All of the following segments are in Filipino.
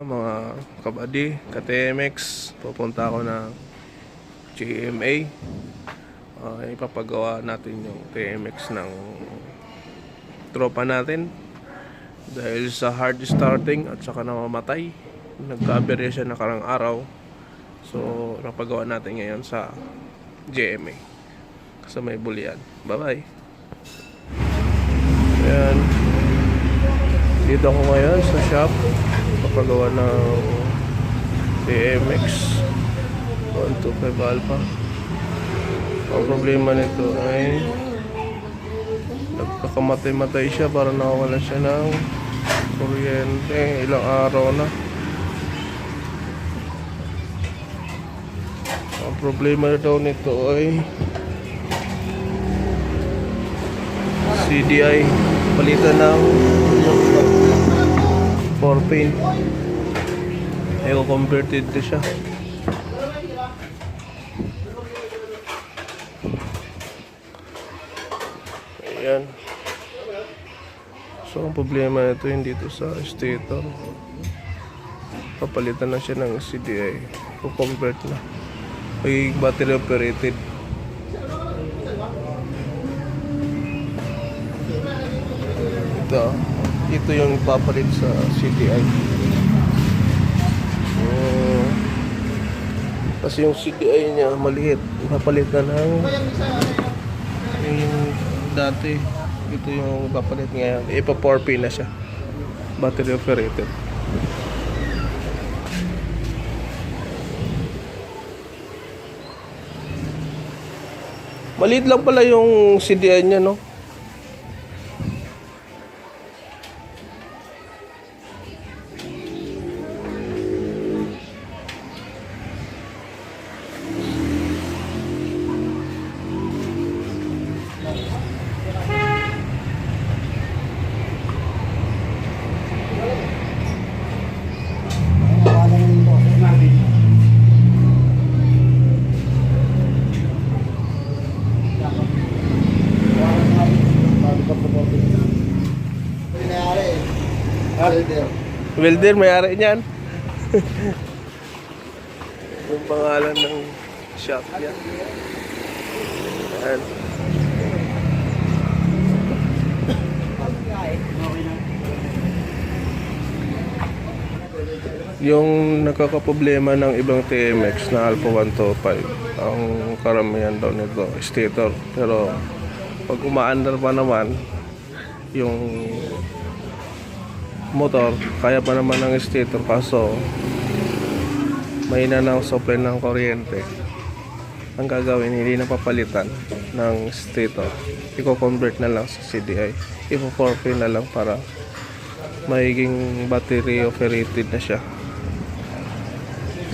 Mga kabady, ka-TMX, pupunta ako ng GMA. Ipapagawa natin yung TMX ng tropa natin dahil sa hard starting at saka namamatay. Nagka-aberya siya nakarang araw, so napagawa natin ngayon sa GMA sa may Bulian. Bye bye. Ayan, dito ako ngayon sa shop papagawa ng TMX 125 Alpha. Ang problema nito ay nagkakamatay-matay siya, para nawawala siya ng kuryente ilang araw na. Ang problema daw nito ay CDI, palitan ng 4-pin. Converted na siya. Ayan. So ang problema nito hindi dito sa stator. Papalitan na siya ng CDI. Convert na. May battery operated. Ito yung papalit sa CDI. Kasi yung CDI niya maliit, papalit na ng yung dati. Ito yung papalit ngayon. Ipa 4-pin na siya, battery operated. Maliit lang pala yung CDI niya, no? Welder, may-ari niyan. Yung pangalan ng shop niya. Ayan. Yung nakakaproblema ng ibang TMX na Alpha 125, ang karamihan daw nito stator. Pero pag umaandar pa naman yung motor, kaya pa naman ng stator, kaso mahina ng supply ng kuryente. Ang gagawin, hindi na papalitan ng stator, i-convert na lang sa CDI, ipo 4-pin na lang para magiging battery operated na siya.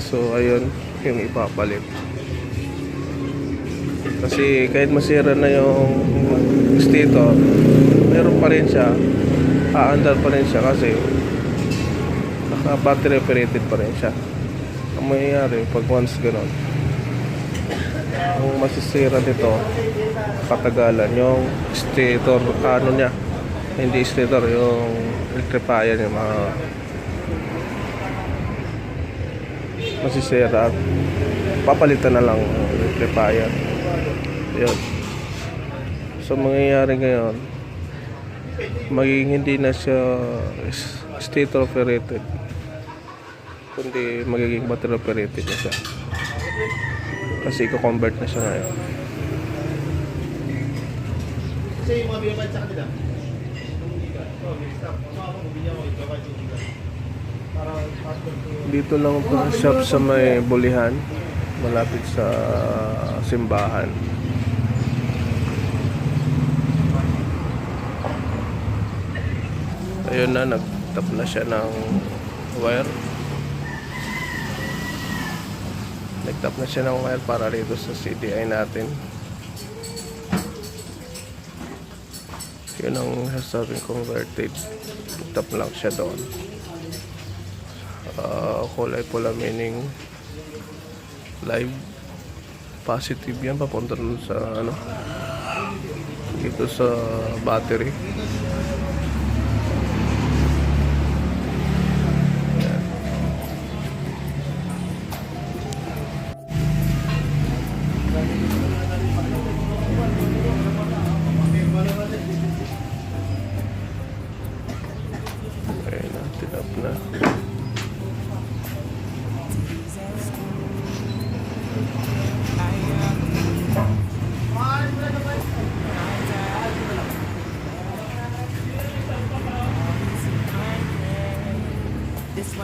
So ayun yung ipapalit, kasi kahit masira na yung stator, meron pa rin siya, aandar pa rin siya kasi naka-battery operated pa rin siya. Ang mangyayari pag once gano'n, ang masisira nito katagalan yung stator, ano niya, hindi stator, yung electrifier niya masisira at papalitan na lang electrifier. Yun. So mangyayari ngayon, magiging hindi na siya stator operated, kundi magiging battery operated na siya, kasi i-convert na siya ngayon. Dito lang ito shop sa may Bulihan, malapit sa simbahan. Ayun na, nag-tap na siya ng wire. Nag-tap na siya ng wire para rito sa CDI natin. Yun ang sabing converted. Tap lang siya doon. Kulay pula meaning live. Positive yan, papunta dun sa ano, dito sa battery.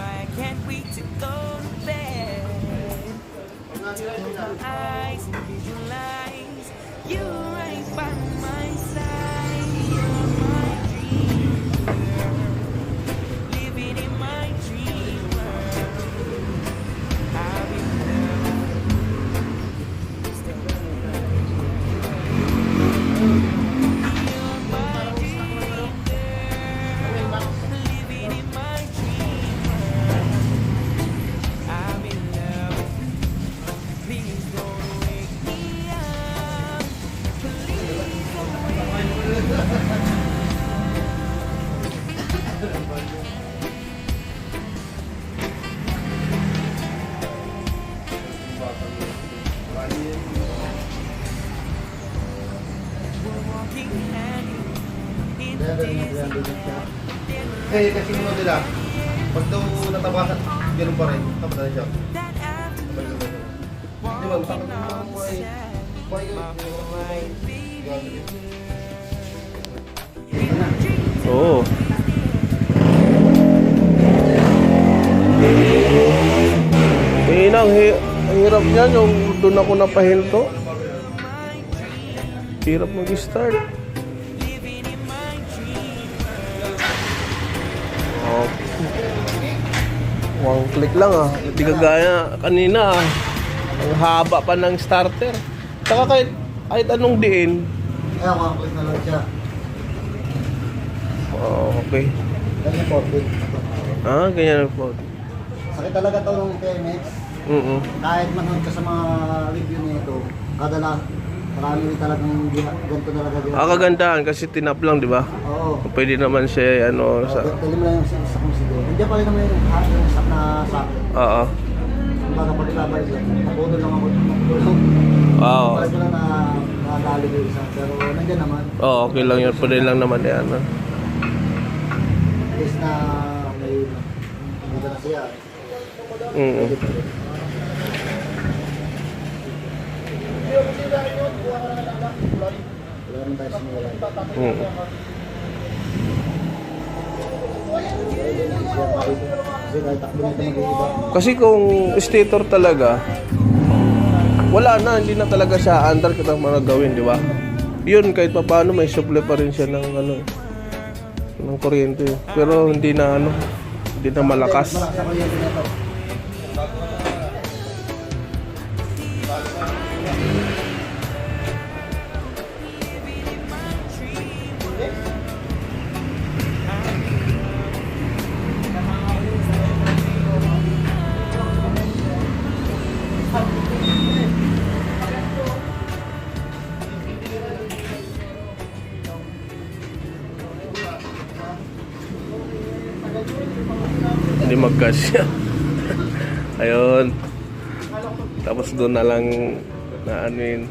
I can't wait to go to bed. Close my eyes and visualize you right by my side. You're my dream girl, living in my dream world. I'll be Eh, kasi mo nila, pag daw natabasan, ganun pa rin, tapos na siya. Di ba, takot mo ako ay, Oo. Ang hirap niyan yung doon ako napahinto. Hirap mag-start. Oh. One click lang ah. Hindi kagaya kanina ah. Ang haba pa ng starter. Saka kahit anong diin. Kaya one click na lang siya. Oh, okay. Ganyan po, Ah, ganyan po. sakit talaga to ng TMX. Kahit manood ka sa mga review nito, marami rin talagang ganito talaga. Ah, kagandahan kasi tinap lang, di ba? Oo. Pwede naman siya ano sa. Dali mo lang yung isa kong siguro. Hindi pa rin naman yung sak na sak. Oo. Kumbaga pag itabay lang, napuno lang ako. Napuno. Oo. Parang ko lang na nakadali yung isa. Pero nandiyan naman. Oo, okay lang yun. Pwede lang naman yan. At least na may hindi na siya. Pwede pa rin. Wala naman tayo sinula. Kasi kahit takbo nito mag-iiba. Kasi kung stator talaga, wala na, hindi na talaga siya andar kitang mga gawin, di ba? Yun, kahit pa paano may supply pa rin siya ng ano, ng kuryente. Pero hindi na ano, hindi na malakas. Malakas ang kuryente nito. Hindi magkasya. Ayun. Tapos doon na lang na ano yun.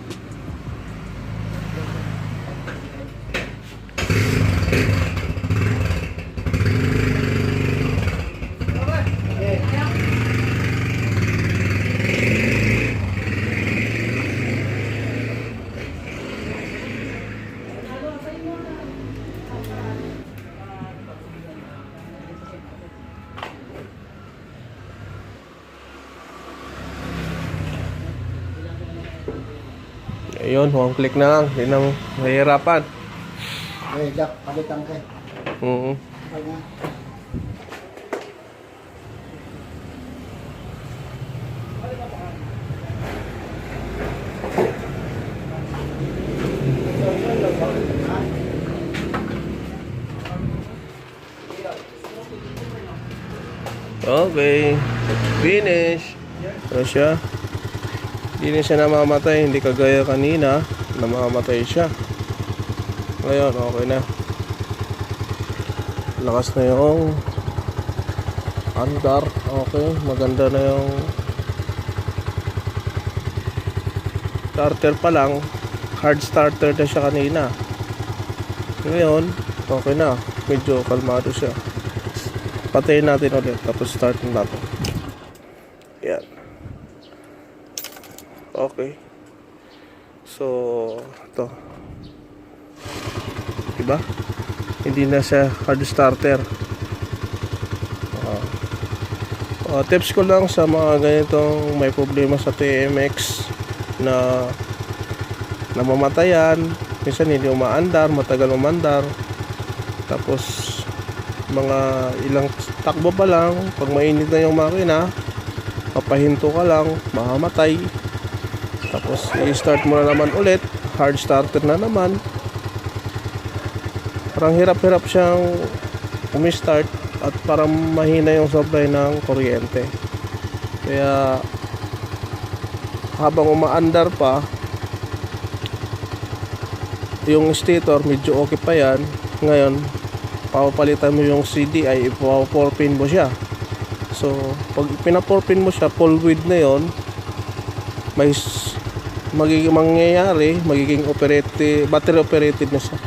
Ayun, one click na lang. Hindi na mahirapan. Eh, Jack, palitan ka. Oo. Okay. Finish. Ano siya? Hindi na siya namamatay. Hindi kagaya kanina. Namamatay siya. Ngayon, okay na. Lakas na yung andar. Okay. Maganda na yung starter pa lang. Hard starter na siya kanina. Ngayon, okay na. Medyo kalmado siya. Patayin natin ulit. Tapos start na natin. Yan. Okay. So, ito. Diba? Hindi na siya hard starter. Tips ko lang sa mga ganitong may problema sa TMX na namamatayan, minsan hindi umaandar, matagal umandar, tapos mga ilang takbo pa lang, pag mainit na yung makina, papahinto ka lang, mamamatay. Tapos i-start mo na naman ulit, hard starter na naman. Parang hirap-hirap siyang umi-start at parang mahina yung supply ng kuryente. Kaya habang umaandar pa, yung stator medyo okay pa yan. Ngayon, papalitan mo yung CDI, ipa-4-pin mo siya. So, pag pina-4-pin mo siya, full width na yon, magiging mangyayari, magiging battery operated na siya.